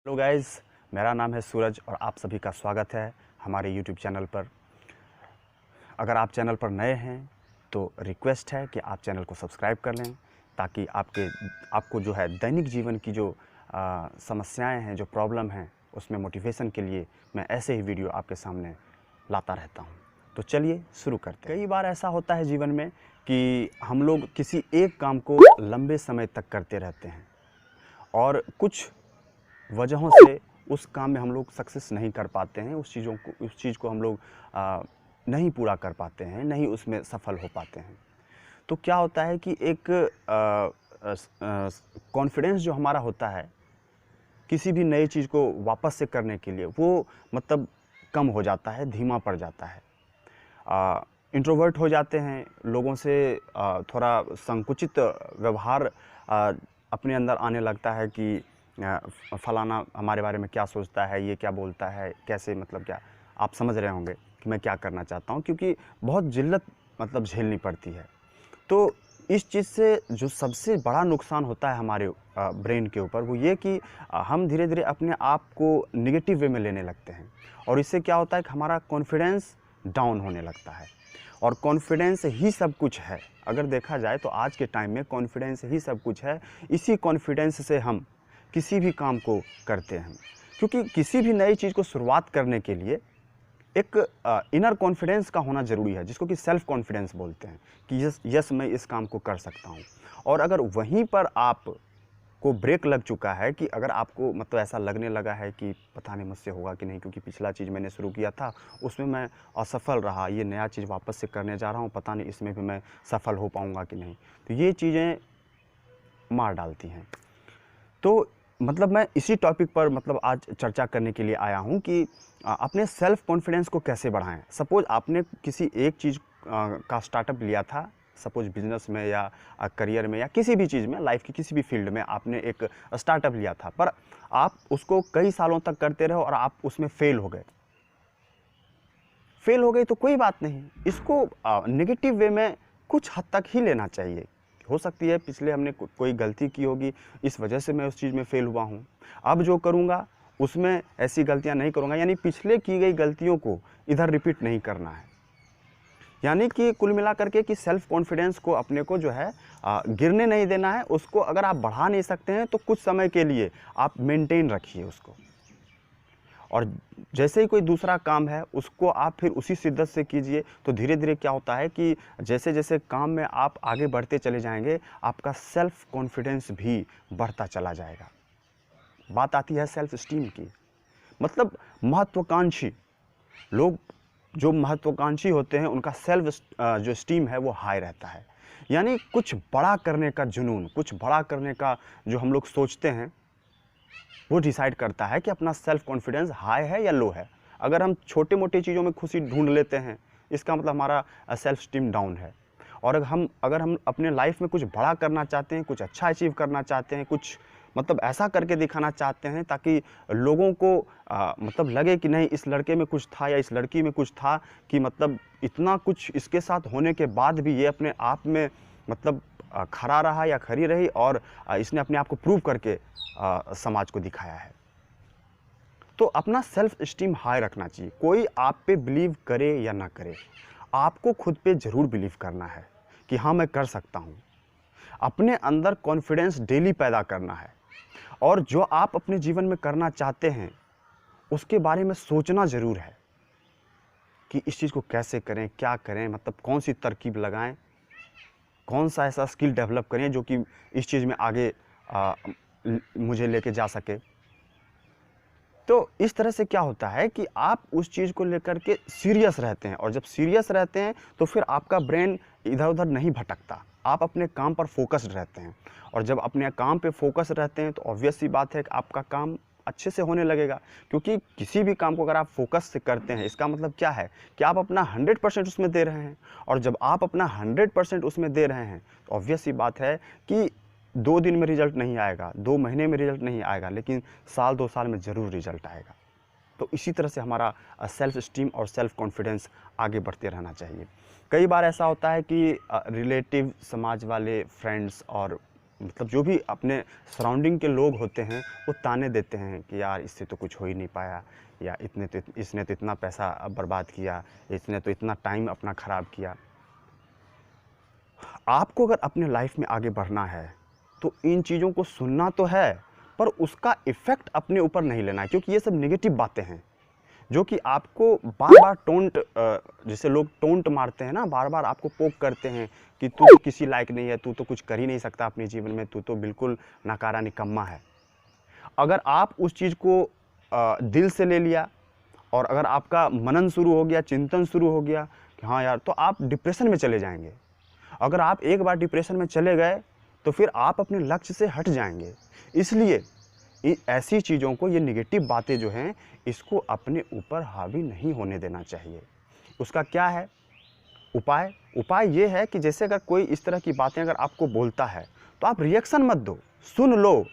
Hello guys, मेरा नाम है सूरज और आप सभी का स्वागत है हमारे यूट्यूब चैनल पर। अगर आप चैनल पर नए हैं तो रिक्वेस्ट है कि आप चैनल को सब्सक्राइब कर लें ताकि आपको जो है दैनिक जीवन की जो समस्याएं हैं, जो प्रॉब्लम हैं, उसमें मोटिवेशन के लिए मैं ऐसे ही वीडियो आपके सामने लाता रहता हूं। तो चलिए शुरू करते हैं। कई बार ऐसा होता है जीवन में कि हम लोग किसी एक काम को लंबे समय तक करते रहते हैं और कुछ वजहों से उस काम में हम लोग सक्सेस नहीं कर पाते हैं, उस चीज़ को हम लोग नहीं पूरा कर पाते हैं, नहीं उसमें सफल हो पाते हैं। तो क्या होता है कि एक कॉन्फिडेंस जो हमारा होता है किसी भी नई चीज़ को वापस से करने के लिए, वो मतलब कम हो जाता है, धीमा पड़ जाता है। इंट्रोवर्ट हो जाते हैं, लोगों से थोड़ा संकुचित व्यवहार अपने अंदर आने लगता है कि फलाना हमारे बारे में क्या सोचता है, ये क्या बोलता है, कैसे, मतलब क्या आप समझ रहे होंगे कि मैं क्या करना चाहता हूँ, क्योंकि बहुत जिल्लत मतलब झेलनी पड़ती है। तो इस चीज़ से जो सबसे बड़ा नुकसान होता है हमारे ब्रेन के ऊपर, वो ये कि हम धीरे धीरे अपने आप को नेगेटिव वे में लेने लगते हैं और इससे क्या होता है कि हमारा कॉन्फिडेंस डाउन होने लगता है। और कॉन्फिडेंस ही सब कुछ है। अगर देखा जाए तो आज के टाइम में कॉन्फिडेंस ही सब कुछ है। इसी कॉन्फिडेंस से हम किसी भी काम को करते हैं, क्योंकि किसी भी नई चीज़ को शुरुआत करने के लिए एक इनर कॉन्फिडेंस का होना ज़रूरी है, जिसको कि सेल्फ कॉन्फिडेंस बोलते हैं कि यस मैं इस काम को कर सकता हूँ। और अगर वहीं पर आप को ब्रेक लग चुका है कि अगर आपको मतलब ऐसा लगने लगा है कि पता नहीं मुझसे होगा कि नहीं, क्योंकि पिछला चीज़ मैंने शुरू किया था उसमें मैं असफल रहा, ये नया चीज़ वापस से करने जा रहा हूँ, पता नहीं इसमें भी मैं सफल हो पाऊँगा कि नहीं, तो ये चीज़ें मार डालती हैं। तो मतलब मैं इसी टॉपिक पर मतलब आज चर्चा करने के लिए आया हूँ कि अपने सेल्फ कॉन्फिडेंस को कैसे बढ़ाएं। सपोज़ आपने किसी एक चीज़ का स्टार्टअप लिया था, सपोज बिजनेस में या करियर में या किसी भी चीज़ में, लाइफ की किसी भी फील्ड में आपने एक स्टार्टअप लिया था, पर आप उसको कई सालों तक करते रहे और आप उसमें फेल हो गए। तो कोई बात नहीं, इसको नेगेटिव वे में कुछ हद तक ही लेना चाहिए। हो सकती है पिछले हमने कोई गलती की होगी, इस वजह से मैं उस चीज़ में फेल हुआ हूँ, अब जो करूँगा उसमें ऐसी गलतियाँ नहीं करूँगा। यानी पिछले की गई गलतियों को इधर रिपीट नहीं करना है। यानी कि कुल मिला करके कि सेल्फ कॉन्फिडेंस को अपने को जो है गिरने नहीं देना है। उसको अगर आप बढ़ा नहीं सकते हैं तो कुछ समय के लिए आप मेंटेन रखिए उसको, और जैसे ही कोई दूसरा काम है उसको आप फिर उसी शिद्दत से कीजिए। तो धीरे धीरे क्या होता है कि जैसे जैसे काम में आप आगे बढ़ते चले जाएंगे, आपका सेल्फ कॉन्फिडेंस भी बढ़ता चला जाएगा। बात आती है सेल्फ स्टीम की, मतलब महत्वाकांक्षी लोग, जो महत्वाकांक्षी होते हैं उनका सेल्फ जो स्टीम है वो हाई रहता है। यानी कुछ बड़ा करने का जुनून, कुछ बड़ा करने का जो हम लोग सोचते हैं, वो डिसाइड करता है कि अपना सेल्फ कॉन्फिडेंस हाई है या लो है। अगर हम छोटे मोटे चीज़ों में खुशी ढूंढ लेते हैं, इसका मतलब हमारा सेल्फ स्टीम डाउन है। और अगर हम अपने लाइफ में कुछ बड़ा करना चाहते हैं, कुछ अच्छा अचीव करना चाहते हैं, कुछ मतलब ऐसा करके दिखाना चाहते हैं ताकि लोगों को मतलब लगे कि नहीं इस लड़के में कुछ था या इस लड़की में कुछ था, कि मतलब इतना कुछ इसके साथ होने के बाद भी ये अपने आप में मतलब खड़ा रहा या खड़ी रही और इसने अपने आप को प्रूव करके समाज को दिखाया है। तो अपना सेल्फ स्टीम हाई रखना चाहिए। कोई आप पे बिलीव करे या ना करे, आपको खुद पे ज़रूर बिलीव करना है कि हाँ मैं कर सकता हूँ। अपने अंदर कॉन्फिडेंस डेली पैदा करना है और जो आप अपने जीवन में करना चाहते हैं उसके बारे में सोचना ज़रूर है कि इस चीज़ को कैसे करें, क्या करें, मतलब कौन सी तरकीब लगाएं, कौन सा ऐसा स्किल डेवलप करें जो कि इस चीज़ में आगे मुझे लेके जा सके। तो इस तरह से क्या होता है कि आप उस चीज़ को लेकर के सीरियस रहते हैं, और जब सीरियस रहते हैं तो फिर आपका ब्रेन इधर उधर नहीं भटकता, आप अपने काम पर फोकस्ड रहते हैं। और जब अपने काम पे फोकस रहते हैं तो ऑब्वियस सी बात है कि आपका काम अच्छे से होने लगेगा, क्योंकि किसी भी काम को अगर आप फोकस से करते हैं, इसका मतलब क्या है कि आप अपना 100% उसमें दे रहे हैं। और जब आप अपना 100% उसमें दे रहे हैं तो ऑब्वियस सी बात है कि 2 दिन में रिजल्ट नहीं आएगा, 2 महीने में रिजल्ट नहीं आएगा, लेकिन साल 2 साल में ज़रूर रिजल्ट आएगा। तो इसी तरह से हमारा सेल्फ स्टीम और सेल्फ कॉन्फिडेंस आगे बढ़ते रहना चाहिए। कई बार ऐसा होता है कि रिलेटिव, समाज वाले, फ्रेंड्स और मतलब जो भी अपने सराउंडिंग के लोग होते हैं वो ताने देते हैं कि यार इससे तो कुछ हो ही नहीं पाया, या इसने तो इतना पैसा बर्बाद किया, इसने तो इतना टाइम अपना ख़राब किया। आपको अगर अपने लाइफ में आगे बढ़ना है तो इन चीज़ों को सुनना तो है, पर उसका इफ़ेक्ट अपने ऊपर नहीं लेना है, क्योंकि ये सब नेगेटिव बातें हैं जो कि आपको बार-बार जैसे लोग टोंट मारते हैं ना, बार-बार आपको पोक करते हैं कि तू तो किसी लायक नहीं है, तू तो कुछ कर ही नहीं सकता अपने जीवन में, तू तो बिल्कुल नकारा निकम्मा है। अगर आप उस चीज़ को दिल से ले लिया और अगर आपका मनन शुरू हो गया, चिंतन शुरू हो गया कि हाँ यार, तो आप डिप्रेशन में चले जाएँगे। अगर आप एक बार डिप्रेशन में चले गए तो फिर आप अपने लक्ष्य से हट जाएँगे। इसलिए ऐसी चीज़ों को, ये नेगेटिव बातें जो हैं, इसको अपने ऊपर हावी नहीं होने देना चाहिए। उसका क्या है उपाय? उपाय ये है कि जैसे अगर कोई इस तरह की बातें अगर आपको बोलता है तो आप रिएक्शन मत दो, सुन लो,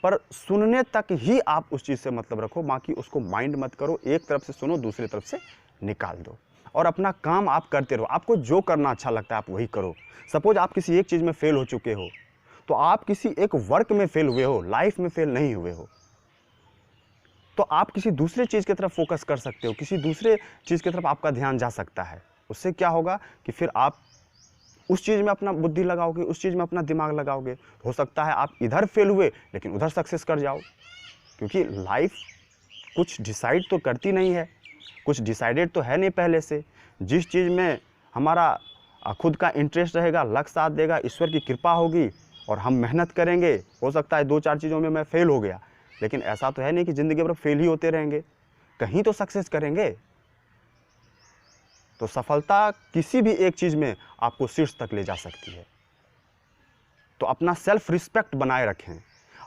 पर सुनने तक ही आप उस चीज़ से मतलब रखो, बाकी उसको माइंड मत करो। एक तरफ से सुनो, दूसरी तरफ से निकाल दो और अपना काम आप करते रहो। आपको जो करना अच्छा लगता है आप वही करो। सपोज आप किसी एक चीज़ में फेल हो चुके हो तो आप किसी एक वर्क में फेल हुए हो, लाइफ में फेल नहीं हुए हो, तो आप किसी दूसरे चीज़ की तरफ फोकस कर सकते हो, किसी दूसरे चीज़ की तरफ आपका ध्यान जा सकता है। उससे क्या होगा कि फिर आप उस चीज़ में अपना बुद्धि लगाओगे, उस चीज़ में अपना दिमाग लगाओगे। हो सकता है आप इधर फेल हुए लेकिन उधर सक्सेस कर जाओ, क्योंकि लाइफ कुछ डिसाइड तो करती नहीं है, कुछ डिसाइडेड तो है नहीं पहले से। जिस चीज़ में हमारा खुद का इंटरेस्ट रहेगा, लक साथ देगा, ईश्वर की कृपा होगी और हम मेहनत करेंगे, हो सकता है 2-4 चीज़ों में मैं फेल हो गया, लेकिन ऐसा तो है नहीं कि ज़िंदगी भर फेल ही होते रहेंगे, कहीं तो सक्सेस करेंगे। तो सफलता किसी भी एक चीज़ में आपको शीर्ष तक ले जा सकती है। तो अपना सेल्फ रिस्पेक्ट बनाए रखें।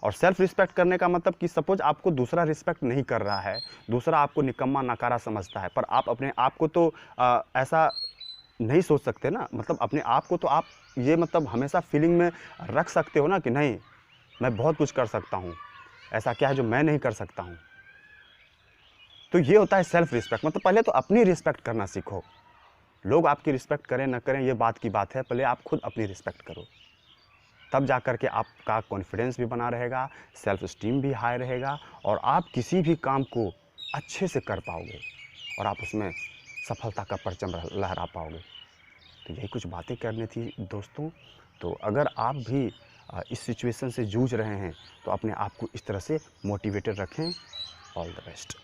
और सेल्फ रिस्पेक्ट करने का मतलब कि सपोज आपको दूसरा रिस्पेक्ट नहीं कर रहा है, दूसरा आपको निकम्मा नकारा समझता है, पर आप अपने आप को तो ऐसा नहीं सोच सकते ना। मतलब अपने आप को तो आप ये मतलब हमेशा फीलिंग में रख सकते हो ना कि नहीं, मैं बहुत कुछ कर सकता हूँ, ऐसा क्या है जो मैं नहीं कर सकता हूँ। तो ये होता है सेल्फ रिस्पेक्ट। मतलब पहले तो अपनी रिस्पेक्ट करना सीखो। लोग आपकी रिस्पेक्ट करें ना करें ये बात की बात है, पहले आप खुद अपनी रिस्पेक्ट करो, तब जा कर के आपका कॉन्फिडेंस भी बना रहेगा, सेल्फ स्टीम भी हाई रहेगा और आप किसी भी काम को अच्छे से कर पाओगे और आप उसमें सफलता का परचम लहरा पाओगे। तो यही कुछ बातें करनी थी दोस्तों। तो अगर आप भी इस सिचुएशन से जूझ रहे हैं तो अपने आप को इस तरह से मोटिवेटेड रखें। All the best.